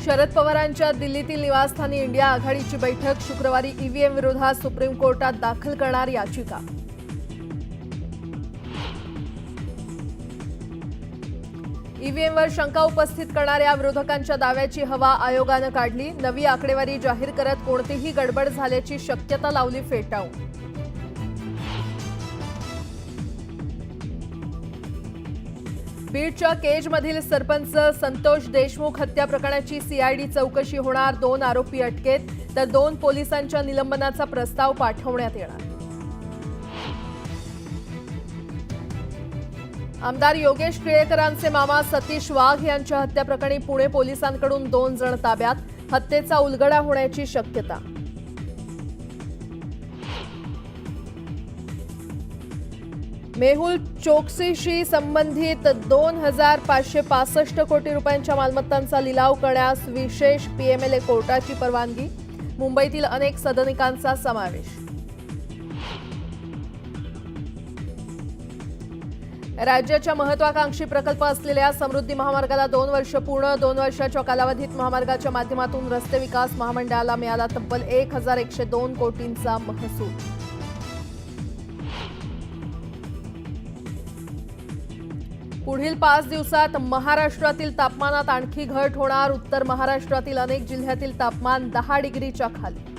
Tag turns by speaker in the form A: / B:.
A: शरद पवारांच्या दिल्लीतील निवासस्थानी इंडिया आघाडीची बैठक शुक्रवारी ईव्हीएम विरोधात सुप्रीम कोर्टात दाखल करणार याचिका। ईव्हीएमवर शंका उपस्थित करणाऱ्या विरोधकांच्या दाव्याची हवा आयोगानं काढली। नवी आकडेवारी जाहीर करत कोणतीही गडबड झाल्याची शक्यता लावली फेटाळून। बीडच्या केजमधील सरपंच संतोष देशमुख हत्या प्रकरणाची सीआयडी चौकशी होणार। 2 आरोपी अटकेत तर 2 पोलिसांच्या निलंबनाचा प्रस्ताव पाठवण्यात येणार। आमदार योगेश टिळेकरांचे मामा सतीश वाघ यांच्या हत्या प्रकरणी पुणे पोलिसांकडून 2 जण ताब्यात। हत्येचा उलगडा होण्याची शक्यता। मेहुल चोक्सीशी संबंधित 2565 कोटी रुपयांच्या मालमत्तांचा लिलाव करण्यास विशेष पीएमएलए कोर्टाची परवानगी। मुंबईतील अनेक सदनिकांचा समावेश। राज्याच्या महत्त्वाकांक्षी प्रकल्प असलेल्या समृद्धी महामार्गाला 2 वर्ष पूर्ण। 2 वर्षाच्या कालावधीत महामार्गाच्या माध्यमातून रस्ते विकास महामंडळाला मिळाला तब्बल 1102 कोटींचा महसूल। पुढील 5 दिवसात महाराष्ट्रातील तापमानात आणखी घट होणार। उत्तर महाराष्ट्रातील अनेक जिल्ह्यातील तापमान 10 डिग्रीच्या खाली।